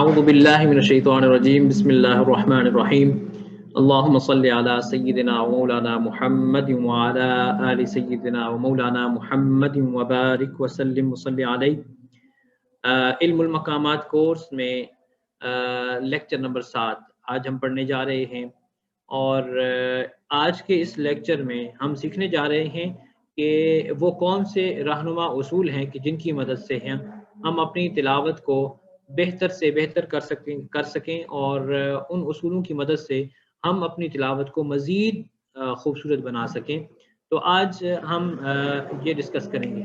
أعوذ بالله من الشيطان الرجيم بسم الله الرحمن الرحيم اللهم صل على سيدنا ومولانا محمد وعلى آل سيدنا ومولانا محمد وبارك وسلم وصل عليه علم المقامات کورس میں لیکچر نمبر 7 آج ہم پڑھنے جا رہے ہیں، اور آج کے اس لیکچر میں ہم سیکھنے جا رہے ہیں کہ وہ کون سے رہنما اصول ہیں کہ جن کی مدد سے ہم اپنی تلاوت کو بہتر سے بہتر کر سکیں اور ان اصولوں کی مدد سے ہم اپنی تلاوت کو مزید خوبصورت بنا سکیں۔ تو آج ہم یہ ڈسکس کریں گے۔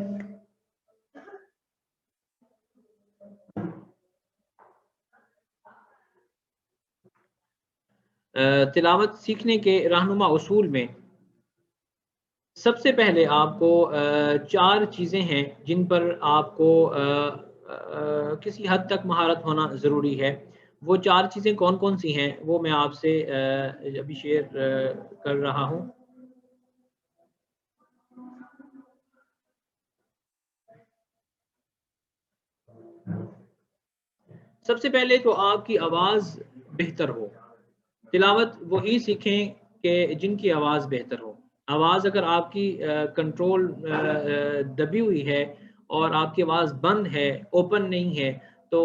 تلاوت سیکھنے کے رہنما اصول میں سب سے پہلے آپ کو 4 چیزیں ہیں جن پر آپ کو کسی حد تک مہارت ہونا ضروری ہے۔ وہ 4 چیزیں کون کون سی ہیں وہ میں آپ سے ابھی شیئر کر رہا ہوں۔ سب سے پہلے تو آپ کی آواز بہتر ہو۔ تلاوت وہی سیکھیں کہ جن کی آواز بہتر ہو۔ آواز اگر آپ کی کنٹرول دبی ہوئی ہے اور آپ کی آواز بند ہے، اوپن نہیں ہے، تو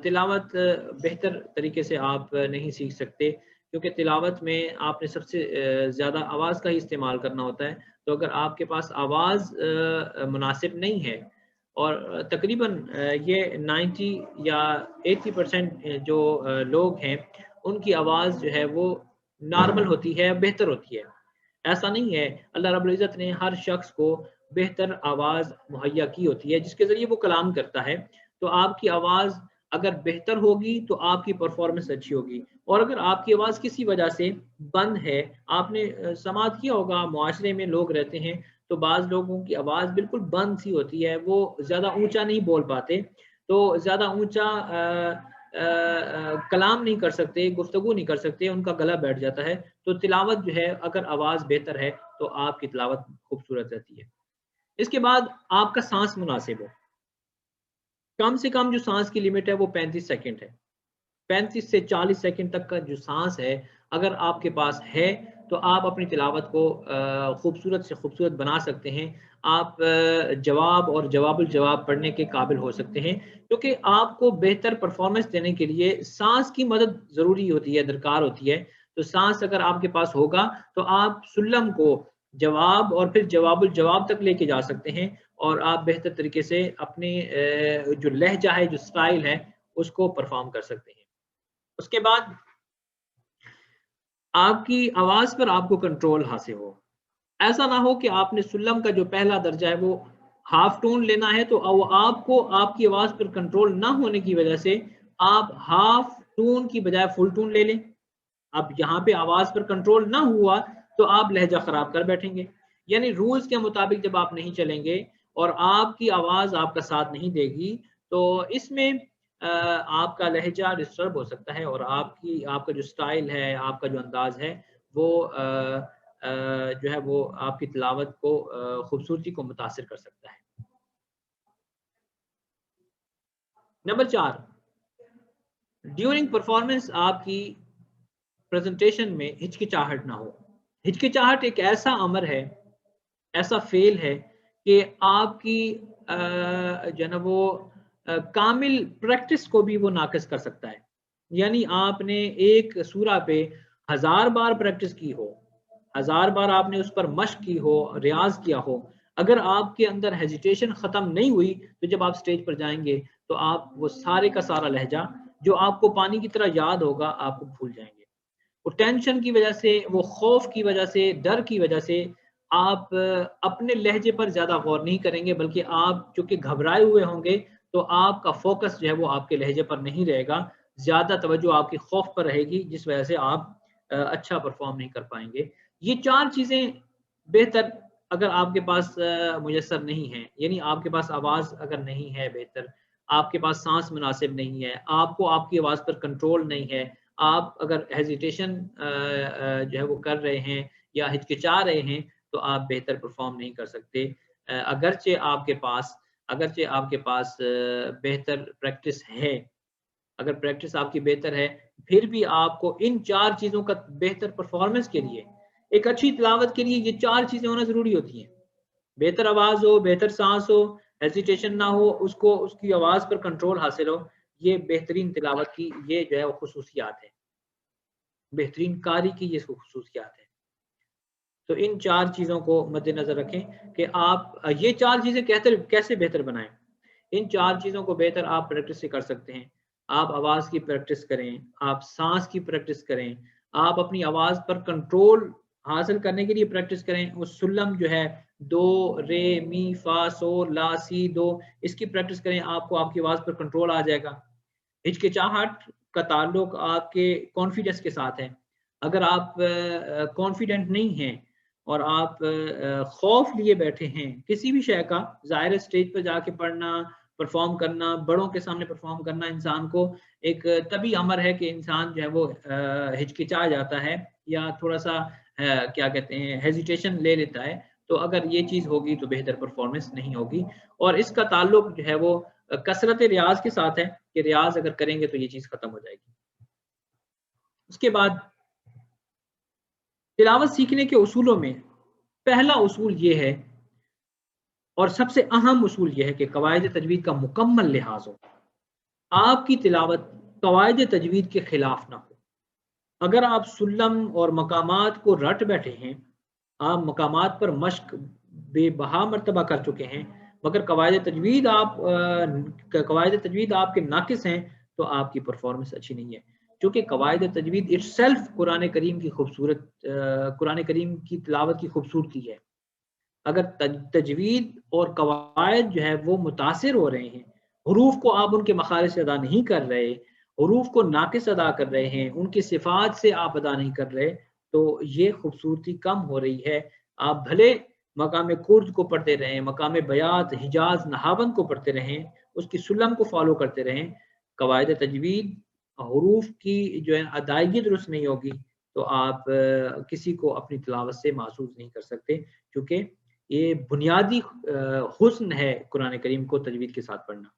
تلاوت بہتر طریقے سے آپ نہیں سیکھ سکتے، کیونکہ تلاوت میں آپ نے سب سے زیادہ آواز کا ہی استعمال کرنا ہوتا ہے۔ تو اگر آپ کے پاس آواز مناسب نہیں ہے، اور تقریباً یہ 90 یا 80% جو لوگ ہیں ان کی آواز جو ہے وہ نارمل ہوتی ہے، بہتر ہوتی ہے۔ ایسا نہیں ہے، اللہ رب العزت نے ہر شخص کو بہتر آواز مہیا کی ہوتی ہے جس کے ذریعے وہ کلام کرتا ہے۔ تو آپ کی آواز اگر بہتر ہوگی تو آپ کی پرفارمنس اچھی ہوگی، اور اگر آپ کی آواز کسی وجہ سے بند ہے، آپ نے سماعت کیا ہوگا معاشرے میں لوگ رہتے ہیں تو بعض لوگوں کی آواز بالکل بند سی ہوتی ہے، وہ زیادہ اونچا نہیں بول پاتے، تو زیادہ اونچا کلام نہیں کر سکتے، گفتگو نہیں کر سکتے، ان کا گلا بیٹھ جاتا ہے۔ تو تلاوت جو ہے اگر آواز بہتر ہے تو آپ کی تلاوت خوبصورت رہتی ہے۔ اس کے بعد آپ کا سانس مناسب ہو۔ کم سے کم جو سانس کی لیمٹ ہے وہ 35 سیکنڈ ہے۔ 35 سے 40 سیکنڈ تک کا جو سانس ہے اگر آپ کے پاس ہے تو آپ اپنی تلاوت کو خوبصورت سے خوبصورت بنا سکتے ہیں۔ آپ جواب اور جواب الجواب پڑھنے کے قابل ہو سکتے ہیں، کیونکہ آپ کو بہتر پرفارمنس دینے کے لیے سانس کی مدد ضروری ہوتی ہے، درکار ہوتی ہے۔ تو سانس اگر آپ کے پاس ہوگا تو آپ سلم کو جواب اور پھر جواب الجواب تک لے کے جا سکتے ہیں، اور آپ بہتر طریقے سے اپنے جو لہجہ ہے، جو سٹائل ہے، اس کو پرفارم کر سکتے ہیں۔ اس کے بعد آپ کی آواز پر آپ کو کنٹرول حاصل ہو۔ ایسا نہ ہو کہ آپ نے سلم کا جو پہلا درجہ ہے وہ ہاف ٹون لینا ہے، تو آپ کو آپ کی آواز پر کنٹرول نہ ہونے کی وجہ سے آپ ہاف ٹون کی بجائے فل ٹون لے لیں۔ اب یہاں پہ آواز پر کنٹرول نہ ہوا تو آپ لہجہ خراب کر بیٹھیں گے، یعنی رولز کے مطابق جب آپ نہیں چلیں گے اور آپ کی آواز آپ کا ساتھ نہیں دے گی تو اس میں آپ کا لہجہ ڈسٹرب ہو سکتا ہے، اور آپ کا جو سٹائل ہے، آپ کا جو انداز ہے، وہ جو ہے وہ آپ کی تلاوت کو خوبصورتی کو متاثر کر سکتا ہے۔ نمبر 4، ڈیورنگ پرفارمنس آپ کی پریزنٹیشن میں ہچکچاہٹ نہ ہو۔ ہچکچاہٹ ایک ایسا امر ہے، ایسا فیل ہے کہ آپ کی جو ہے نا وہ کامل پریکٹس کو بھی وہ ناقص کر سکتا ہے۔ یعنی آپ نے ایک سورہ پہ 1000 بار پریکٹس کی ہو، 1000 بار آپ نے اس پر مشق کی ہو، ریاض کیا ہو، اگر آپ کے اندر ہیزیٹیشن ختم نہیں ہوئی تو جب آپ سٹیج پر جائیں گے تو آپ وہ سارے کا سارا لہجہ جو آپ کو پانی کی طرح یاد ہوگا آپ کو بھول جائیں گے۔ وہ ٹینشن کی وجہ سے، وہ خوف کی وجہ سے، ڈر کی وجہ سے آپ اپنے لہجے پر زیادہ غور نہیں کریں گے، بلکہ آپ چونکہ گھبرائے ہوئے ہوں گے تو آپ کا فوکس جو ہے وہ آپ کے لہجے پر نہیں رہے گا، زیادہ توجہ آپ کی خوف پر رہے گی، جس وجہ سے آپ اچھا پرفارم نہیں کر پائیں گے۔ یہ 4 چیزیں بہتر اگر آپ کے پاس میسر نہیں ہیں، یعنی آپ کے پاس آواز اگر نہیں ہے بہتر، آپ کے پاس سانس مناسب نہیں ہے، آپ کو آپ کی آواز پر کنٹرول نہیں ہے، آپ اگر ہیزیٹیشن جو ہے وہ کر رہے ہیں یا ہچکچا رہے ہیں تو آپ بہتر پرفارم نہیں کر سکتے۔ اگرچہ آپ کے پاس بہتر پریکٹس ہے، اگر پریکٹس آپ کی بہتر ہے پھر بھی آپ کو ان 4 چیزوں کا بہتر پرفارمنس کے لیے، ایک اچھی تلاوت کے لیے یہ 4 چیزیں ہونا ضروری ہوتی ہیں. بہتر آواز ہو، بہتر سانس ہو، ہیزیٹیشن نہ ہو، اس کی آواز پر کنٹرول حاصل ہو. یہ بہترین تلاوت کی یہ جو ہے وہ خصوصیات ہے، بہترین قاری کی یہ خصوصیات ہے. تو ان 4 چیزوں کو مد نظر رکھیں کہ آپ یہ 4 چیزیں کیسے بہتر بنائیں. ان 4 چیزوں کو بہتر آپ پریکٹس سے کر سکتے ہیں. آپ آواز کی پریکٹس کریں، آپ سانس کی پریکٹس کریں، آپ اپنی آواز پر کنٹرول حاصل کرنے کے لیے پریکٹس کریں. وہ سلم جو ہے دو رے می فا سو لا سی دو، اس کی پریکٹس کریں، آپ کو آپ کی آواز پر کنٹرول آ جائے گا. ہچکچاہٹ کا تعلق آپ کے کانفیڈنس کے ساتھ ہے. اگر آپ کانفیڈنٹ نہیں ہیں اور آپ خوف لیے بیٹھے ہیں کسی بھی شے کا، ظاہر اسٹیج پر جا کے پڑھنا، پرفارم کرنا، بڑوں کے سامنے پرفارم کرنا انسان کو ایک طبی امر ہے کہ انسان جو ہے وہ ہچکچا جاتا ہے یا تھوڑا سا کیا کہتے ہیں ہیزیٹیشن لے لیتا ہے. تو اگر یہ چیز ہوگی تو بہتر پرفارمنس نہیں ہوگی. اور اس کا تعلق جو ہے وہ کثرت ریاض کے ساتھ ہے کہ ریاض اگر کریں گے تو یہ چیز ختم ہو جائے گی. اس کے بعد تلاوت سیکھنے کے اصولوں میں پہلا اصول یہ ہے اور سب سے اہم اصول یہ ہے کہ قواعد تجوید کا مکمل لحاظ ہو. آپ کی تلاوت قواعد تجوید کے خلاف نہ ہو. اگر آپ سلم اور مقامات کو رٹ بیٹھے ہیں، آپ مقامات پر مشق بے بہا مرتبہ کر چکے ہیں، مگر قواعد تجوید آپ کے ناقص ہیں، تو آپ کی پرفارمنس اچھی نہیں ہے. کیونکہ قواعد تجوید اٹ سیلف قرآن کریم کی تلاوت کی خوبصورتی ہے. اگر تجوید اور قواعد جو ہے وہ متاثر ہو رہے ہیں، حروف کو آپ ان کے مخارج سے ادا نہیں کر رہے، حروف کو ناقص ادا کر رہے ہیں، ان کی صفات سے آپ ادا نہیں کر رہے، تو یہ خوبصورتی کم ہو رہی ہے. آپ بھلے مقام کرد کو پڑھتے رہیں، مقام بیات، حجاز، نہاوند کو پڑھتے رہیں، اس کی سلم کو فالو کرتے رہیں، قواعد تجوید حروف کی جو ہے ادائیگی درست نہیں ہوگی تو آپ کسی کو اپنی تلاوت سے محسوس نہیں کر سکتے. کیونکہ یہ بنیادی حسن ہے قرآن کریم کو تجوید کے ساتھ پڑھنا.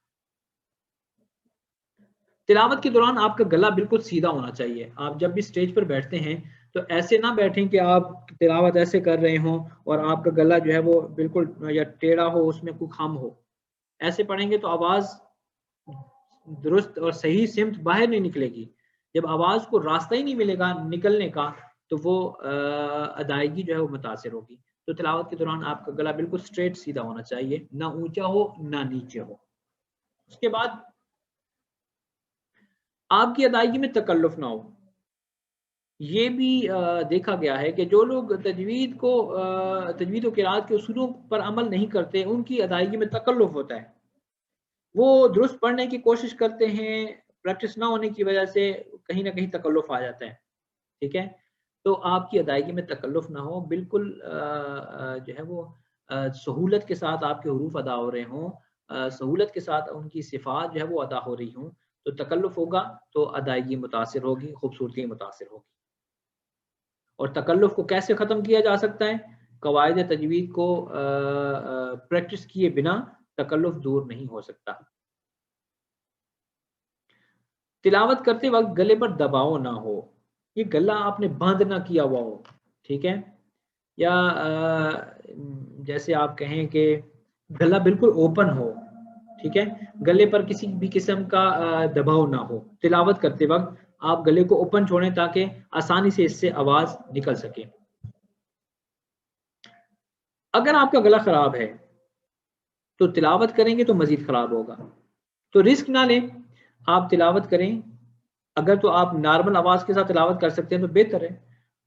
تلاوت کے دوران آپ کا گلا بالکل سیدھا ہونا چاہیے. آپ جب بھی سٹیج پر بیٹھتے ہیں تو ایسے نہ بیٹھیں کہ آپ تلاوت ایسے کر رہے ہوں اور آپ کا گلا جو ہے وہ بالکل یا ٹیڑھا ہو، اس میں کوئی خم ہو. ایسے پڑھیں گے تو آواز درست اور صحیح سمت باہر نہیں نکلے گی. جب آواز کو راستہ ہی نہیں ملے گا نکلنے کا تو وہ ادائیگی جو ہے وہ متاثر ہوگی. تو تلاوت کے دوران آپ کا گلا بالکل سٹریٹ سیدھا ہونا چاہیے، نہ اونچا ہو نہ نیچے ہو. اس کے بعد آپ کی ادائیگی میں تکلف نہ ہو. یہ بھی دیکھا گیا ہے کہ جو لوگ تجوید و قرات کے اصولوں پر عمل نہیں کرتے ان کی ادائیگی میں تکلف ہوتا ہے. وہ درست پڑھنے کی کوشش کرتے ہیں، پریکٹس نہ ہونے کی وجہ سے کہیں نہ کہیں تکلف آ جاتا ہے. ٹھیک ہے، تو آپ کی ادائیگی میں تکلف نہ ہو، بالکل جو ہے وہ سہولت کے ساتھ آپ کے حروف ادا ہو رہے ہوں، سہولت کے ساتھ ان کی صفات جو ہے وہ ادا ہو رہی ہوں. تو تکلف ہوگا تو ادائیگی متاثر ہوگی، خوبصورتی متاثر ہوگی. اور تکلف کو کیسے ختم کیا جا سکتا ہے؟ قواعد تجوید کو پریکٹس کیے بنا تکلف دور نہیں ہو سکتا. تلاوت کرتے وقت گلے پر دباؤ نہ ہو. یہ گلا آپ نے بند نہ کیا ہوا ہو، ٹھیک ہے، یا جیسے آپ کہیں کہ گلا بالکل اوپن ہو، ٹھیک ہے، گلے پر کسی بھی قسم کا دباؤ نہ ہو. تلاوت کرتے وقت آپ گلے کو اوپن چھوڑیں تاکہ آسانی سے اس سے آواز نکل سکے. اگر آپ کا گلا خراب ہے تو تلاوت کریں گے تو مزید خراب ہوگا. تو رسک نہ لیں، آپ تلاوت کریں. اگر تو آپ نارمل آواز کے ساتھ تلاوت کر سکتے ہیں تو بہتر ہے،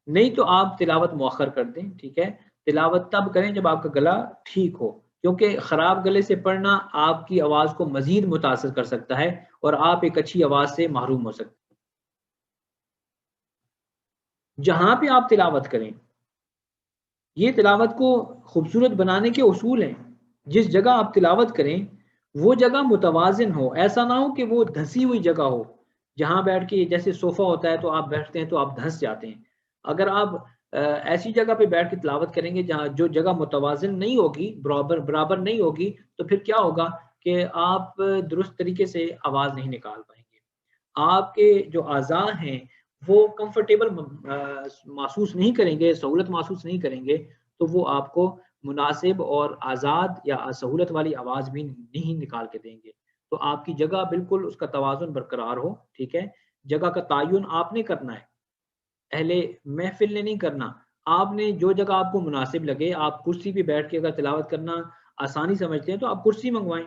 نہیں تو آپ تلاوت مؤخر کر دیں. ٹھیک ہے، تلاوت تب کریں جب آپ کا گلا ٹھیک ہو، کیونکہ خراب گلے سے پڑھنا آپ کی آواز کو مزید متاثر کر سکتا ہے اور آپ ایک اچھی آواز سے محروم ہو سکتے ہیں. جہاں پہ آپ تلاوت کریں، یہ تلاوت کو خوبصورت بنانے کے اصول ہیں. جس جگہ آپ تلاوت کریں وہ جگہ متوازن ہو، ایسا نہ ہو کہ وہ دھسی ہوئی جگہ ہو جہاں بیٹھ کے جیسے صوفہ ہوتا ہے تو آپ بیٹھتے ہیں تو آپ دھس جاتے ہیں. اگر آپ ایسی جگہ پہ بیٹھ کے تلاوت کریں گے جہاں جو جگہ متوازن نہیں ہوگی، برابر نہیں ہوگی، تو پھر کیا ہوگا کہ آپ درست طریقے سے آواز نہیں نکال پائیں گے. آپ کے جو اعضاء ہیں وہ کمفرٹیبل محسوس نہیں کریں گے، سہولت محسوس نہیں کریں گے، تو وہ آپ کو مناسب اور آزاد یا سہولت والی آواز بھی نہیں نکال کے دیں گے۔ تو آپ کی جگہ بالکل اس کا توازن برقرار ہو، ٹھیک ہے؟ جگہ کا تعین آپ نے کرنا ہے، اہل محفل نے نہیں کرنا۔ آپ نے جو جگہ آپ کو مناسب لگے، آپ کرسی پہ بیٹھ کے اگر تلاوت کرنا آسانی سمجھتے ہیں تو آپ کرسی منگوائیں،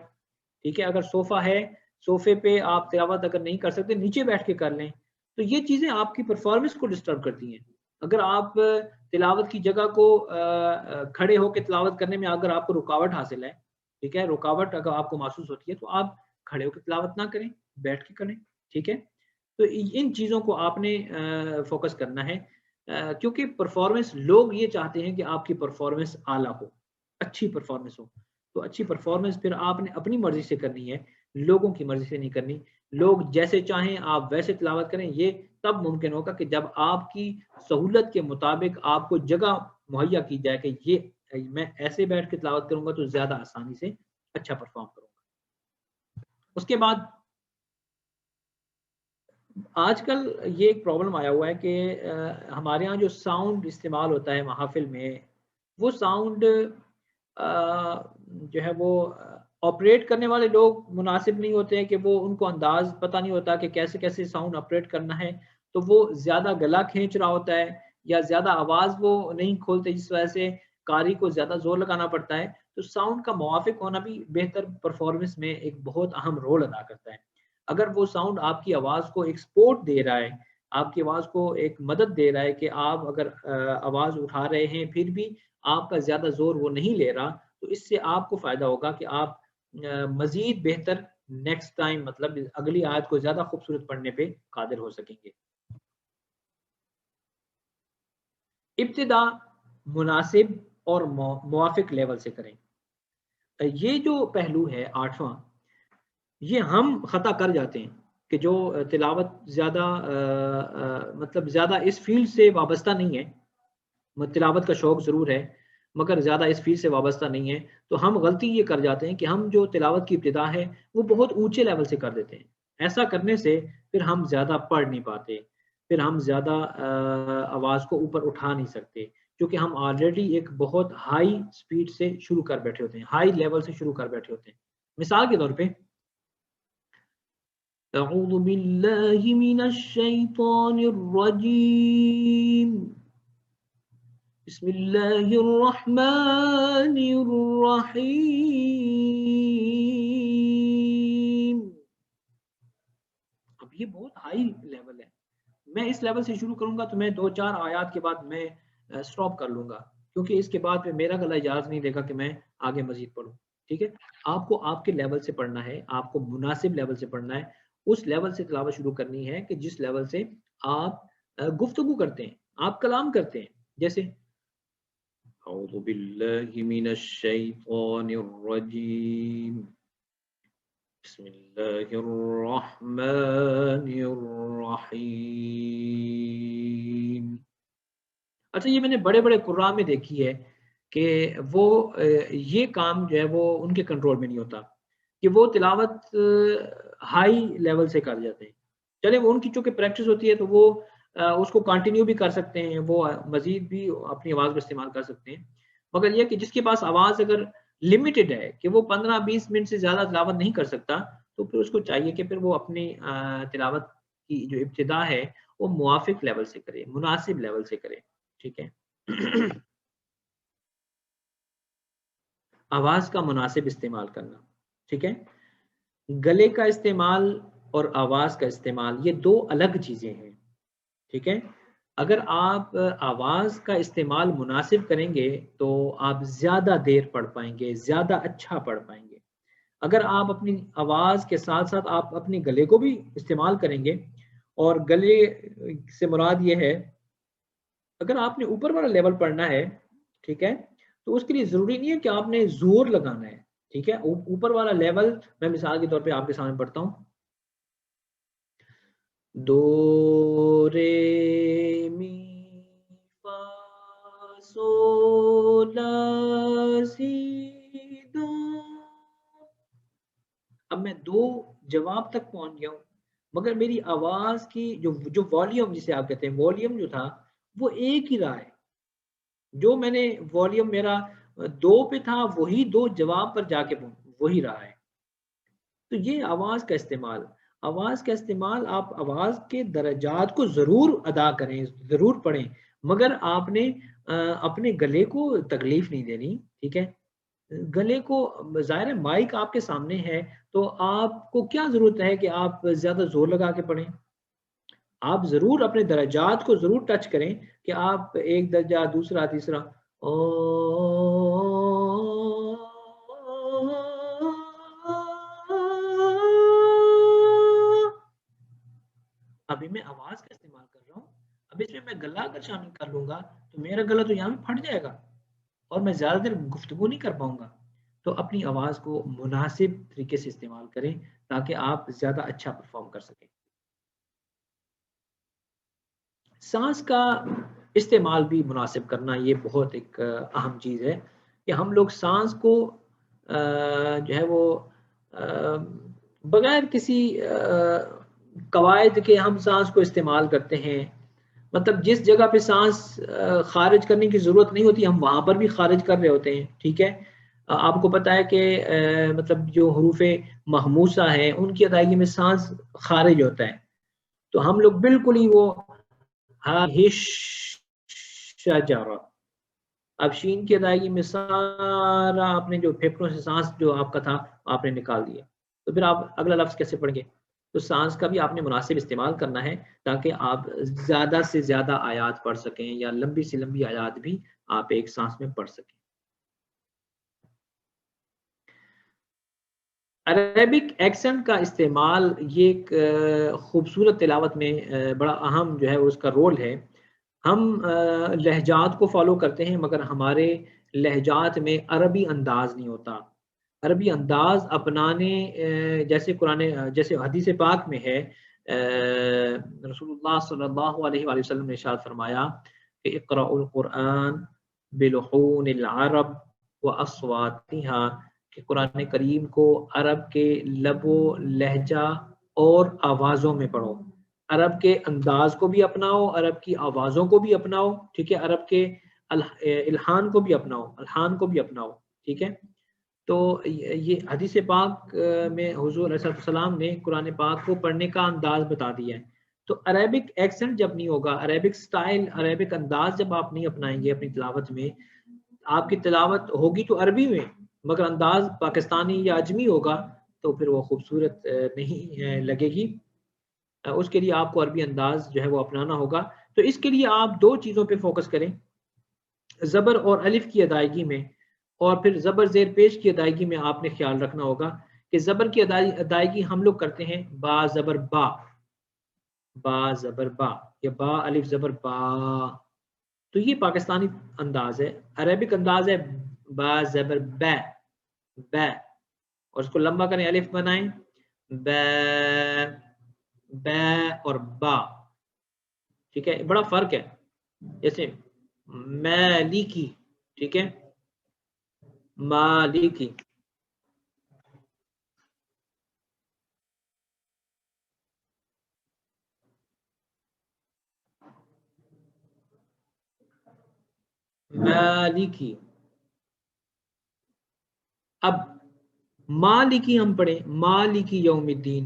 ٹھیک ہے؟ اگر صوفہ ہے، صوفے پہ آپ تلاوت اگر نہیں کر سکتے نیچے بیٹھ کے کر لیں۔ تو یہ چیزیں آپ کی پرفارمنس کو ڈسٹرب کرتی ہیں۔ اگر آپ تلاوت کی جگہ کو کھڑے ہو کے تلاوت کرنے میں اگر آپ کو رکاوٹ حاصل ہے، ٹھیک ہے، رکاوٹ اگر آپ کو محسوس ہوتی ہے تو آپ کھڑے ہو کے تلاوت نہ کریں، بیٹھ کے کریں، ٹھیک ہے؟ تو ان چیزوں کو آپ نے فوکس کرنا ہے، کیونکہ پرفارمنس لوگ یہ چاہتے ہیں کہ آپ کی پرفارمنس اعلیٰ ہو، اچھی پرفارمنس ہو۔ تو اچھی پرفارمنس پھر آپ نے اپنی مرضی سے کرنی ہے، لوگوں کی مرضی سے نہیں کرنی۔ لوگ جیسے چاہیں آپ ویسے تلاوت کریں، یہ تب ممکن ہوگا کہ جب آپ کی سہولت کے مطابق آپ کو جگہ مہیا کی جائے کہ یہ میں ایسے بیٹھ کے تلاوت کروں گا تو زیادہ آسانی سے اچھا پرفارم کروں گا۔ اس کے بعد آج کل یہ ایک پرابلم آیا ہوا ہے کہ ہمارے ہاں جو ساؤنڈ استعمال ہوتا ہے محافل میں، وہ ساؤنڈ جو ہے وہ آپریٹ کرنے والے لوگ مناسب نہیں ہوتے ہیں، کہ وہ ان کو انداز پتہ نہیں ہوتا کہ کیسے کیسے ساؤنڈ آپریٹ کرنا ہے، تو وہ زیادہ گلا کھینچ رہا ہوتا ہے یا زیادہ آواز وہ نہیں کھولتے، جس وجہ سے قاری کو زیادہ زور لگانا پڑتا ہے۔ تو ساؤنڈ کا موافق ہونا بھی بہتر پرفارمنس میں ایک بہت اہم رول ادا کرتا ہے۔ اگر وہ ساؤنڈ آپ کی آواز کو ایک سپورٹ دے رہا ہے، آپ کی آواز کو ایک مدد دے رہا ہے کہ آپ اگر آواز اٹھا رہے ہیں پھر بھی آپ کا زیادہ زور وہ نہیں لے رہا، تو اس سے آپ کو فائدہ ہوگا کہ آپ مزید بہتر نیکسٹ ٹائم، مطلب اگلی آیت کو زیادہ خوبصورت پڑھنے پہ قادر ہو سکیں گے۔ ابتدا مناسب اور موافق لیول سے کریں۔ یہ جو پہلو ہے آٹھواں، یہ ہم خطا کر جاتے ہیں کہ جو تلاوت زیادہ مطلب زیادہ اس فیلڈ سے وابستہ نہیں ہے، تلاوت کا شوق ضرور ہے مگر زیادہ اس فیلڈ سے وابستہ نہیں ہے، تو ہم غلطی یہ کر جاتے ہیں کہ ہم جو تلاوت کی ابتدا ہے وہ بہت اونچے لیول سے کر دیتے ہیں۔ ایسا کرنے سے پھر ہم زیادہ پڑھ نہیں پاتے، پھر ہم زیادہ آواز کو اوپر اٹھا نہیں سکتے، کیونکہ ہم آلریڈی ایک بہت ہائی سپیڈ سے شروع کر بیٹھے ہوتے ہیں، ہائی لیول سے شروع کر بیٹھے ہوتے ہیں۔ مثال کے طور پہ اعوذ باللہ من الشیطان الرجیم، بسم اللہ الرحمن الرحیم۔ اب یہ بہت ہائی لیول ہے، میں اس لیول سے شروع کروں گا تو میں 2-4 آیات کے بعد میں سٹاپ کر لوں گا، کیونکہ اس کے بعد پہ میرا گلا اجازت نہیں دے گا کہ میں آگے مزید پڑھوں، ٹھیک ہے؟ آپ کو آپ کے لیول سے پڑھنا ہے، آپ کو مناسب لیول سے پڑھنا ہے، اس لیول سے تلاوت شروع کرنی ہے کہ جس لیول سے آپ گفتگو کرتے ہیں، آپ کلام کرتے ہیں، جیسے اعوذ باللہ من الشیطان الرجیم، بسم اللہ الرحمن الرحیم۔ اچھا، یہ میں نے بڑے بڑے قراء میں دیکھی ہے کہ وہ یہ کام جو ہے وہ ان کے کنٹرول میں نہیں ہوتا، کہ وہ تلاوت ہائی لیول سے کر جاتے ہیں۔ چلے وہ ان کی چونکہ پریکٹس ہوتی ہے تو وہ اس کو کنٹینیو بھی کر سکتے ہیں، وہ مزید بھی اپنی آواز کو استعمال کر سکتے ہیں، مگر یہ کہ جس کے پاس آواز اگر لمیٹڈ ہے کہ وہ 15-20 منٹ سے زیادہ تلاوت نہیں کر سکتا، تو پھر اس کو چاہیے کہ پھر وہ اپنی تلاوت کی جو ابتدا ہے وہ موافق لیول سے کرے، مناسب لیول سے کرے، ٹھیک ہے؟ آواز کا مناسب استعمال کرنا، ٹھیک ہے؟ گلے کا استعمال اور آواز کا استعمال یہ دو الگ چیزیں ہیں، ٹھیک ہے؟ اگر آپ آواز کا استعمال مناسب کریں گے تو آپ زیادہ دیر پڑھ پائیں گے، زیادہ اچھا پڑھ پائیں گے۔ اگر آپ اپنی آواز کے ساتھ ساتھ آپ اپنے گلے کو بھی استعمال کریں گے، اور گلے سے مراد یہ ہے اگر آپ نے اوپر والا لیول پڑھنا ہے، ٹھیک ہے، تو اس کے لیے ضروری نہیں ہے کہ آپ نے زور لگانا ہے، ٹھیک ہے؟ اوپر والا لیول میں مثال کے طور پہ آپ کے سامنے پڑھتا ہوں، دو رے می فا سو لا سی دو۔ اب میں دو جواب تک پہنچ گیا ہوں، مگر میری آواز کی جو والیوم جسے آپ کہتے ہیں، والیوم جو تھا وہ ایک ہی رہا ہے. جو میں نے والیوم میرا 2 پہ تھا وہی 2 جواب پر جا کے وہی رہا ہے. تو یہ آواز کا استعمال آپ آواز کے درجات کو ضرور ادا کریں، ضرور پڑھیں، مگر آپ نے اپنے گلے کو تکلیف نہیں دینی. ٹھیک ہے، گلے کو، ظاہر ہے مائک آپ کے سامنے ہے تو آپ کو کیا ضرورت ہے کہ آپ زیادہ زور لگا کے پڑھیں. آپ ضرور اپنے درجات کو ضرور ٹچ کریں کہ آپ ایک درجہ، دوسرا، تیسرا. ابھی میں آواز کا استعمال کر رہا ہوں، اب اس میں گلہ اگر شامل کر لوں گا تو میرا گلا تو یہاں پہ پھٹ جائے گا اور میں زیادہ دیر گفتگو نہیں کر پاؤں گا. تو اپنی آواز کو مناسب طریقے سے استعمال کریں تاکہ آپ زیادہ اچھا پرفارم کر سکیں. سانس کا استعمال بھی مناسب کرنا یہ بہت ایک اہم چیز ہے کہ ہم لوگ سانس کو جو ہے وہ بغیر کسی قواعد کے ہم سانس کو استعمال کرتے ہیں. مطلب جس جگہ پہ سانس خارج کرنے کی ضرورت نہیں ہوتی ہم وہاں پر بھی خارج کر رہے ہوتے ہیں. ٹھیک ہے، آپ کو پتا ہے کہ مطلب جو حروف محموسہ ہیں ان کی ادائیگی میں سانس خارج ہوتا ہے، تو ہم لوگ بالکل ہی وہ شجرہ، اب شین کی ادائیگی میں سارا آپ نے جو پھیپھڑوں سے سانس جو آپ کا تھا آپ نے نکال دیا. تو پھر آپ اگلا لفظ کیسے پڑھیں گے؟ تو سانس کا بھی آپ نے مناسب استعمال کرنا ہے تاکہ آپ زیادہ سے زیادہ آیات پڑھ سکیں یا لمبی سے لمبی آیات بھی آپ ایک سانس میں پڑھ سکیں. عربک ایکسنٹ کا استعمال یہ ایک خوبصورت تلاوت میں بڑا اہم جو ہے اس کا رول ہے. ہم لہجات کو فالو کرتے ہیں مگر ہمارے لہجات میں عربی انداز نہیں ہوتا. عربی انداز اپنانے جیسے جیسے حدیث پاک میں ہے، رسول اللہ صلی اللہ علیہ وآلہ وسلم نے ارشاد فرمایا کہ اقرأ القرآن بلحون العرب واصواتها، کہ قرآن کریم کو عرب کے لب و لہجہ اور آوازوں میں پڑھو. عرب کے انداز کو بھی اپناؤ، عرب کی آوازوں کو بھی اپناؤ. ٹھیک ہے، عرب کے الحان کو بھی اپناؤ. ٹھیک ہے، تو یہ حدیث پاک میں حضور علیہ السلام نے قرآن پاک کو پڑھنے کا انداز بتا دیا ہے. تو عربک ایکسنٹ جب نہیں ہوگا، عربک سٹائل، عربک انداز جب آپ نہیں اپنائیں گے اپنی تلاوت میں، آپ کی تلاوت ہوگی تو عربی میں مگر انداز پاکستانی یا اجمی ہوگا تو پھر وہ خوبصورت نہیں لگے گی. اس کے لیے آپ کو عربی انداز جو ہے وہ اپنانا ہوگا. تو اس کے لیے آپ 2 چیزوں پہ فوکس کریں، زبر اور الف کی ادائیگی میں، اور پھر زبر زیر پیش کی ادائیگی میں آپ نے خیال رکھنا ہوگا کہ زبر کی ادائیگی ہم لوگ کرتے ہیں با زبر با، با زبر با، یا با الف زبر با. تو یہ پاکستانی انداز ہے. عربک انداز ہے با زبر با، با، اور اس کو لمبا کریں، الف بنائیں، با، با اور با. ٹھیک ہے، بڑا فرق ہے. جیسے مالکی، ٹھیک ہے، مالکی. مالکی. اب مالکی ہم پڑھیں مالکی یوم الدین،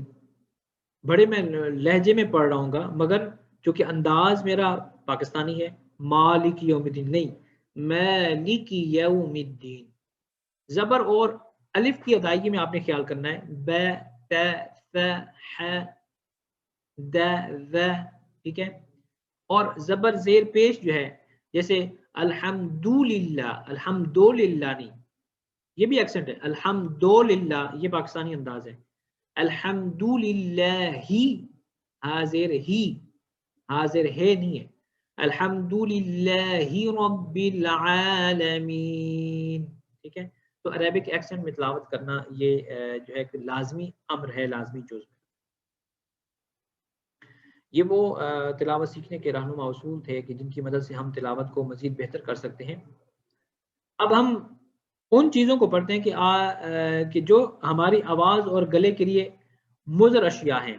بڑے میں لہجے میں پڑھ رہا ہوں گا مگر چونکہ انداز میرا پاکستانی ہے، مالکی یوم الدین نہیں، مالکی یوم الدین. زبر اور الف کی ادائیگی میں آپ نے خیال کرنا ہے، ب، ت، ث، ح، د، ذ. ٹھیک ہے، اور زبر زیر پیش جو ہے جیسے الحمدللہ، الحمدللہ نہیں، یہ بھی ایکسنٹ ہے، الحمدللہ، یہ پاکستانی انداز ہے. الحمدللہ ہی، حاضر ہی، حاضر ہے نہیں ہے، الحمدللہ رب العالمین. ٹھیک ہے، تو عربک ایکسنٹ میں تلاوت کرنا یہ جو ہے کہ لازمی امر ہے، لازمی جزء. یہ وہ تلاوت سیکھنے کے رہنما اصول تھے کہ جن کی مدد سے ہم تلاوت کو مزید بہتر کر سکتے ہیں. اب ہم ان چیزوں کو پڑھتے ہیں کہ جو ہماری آواز اور گلے کے لیے مضر اشیاء ہیں.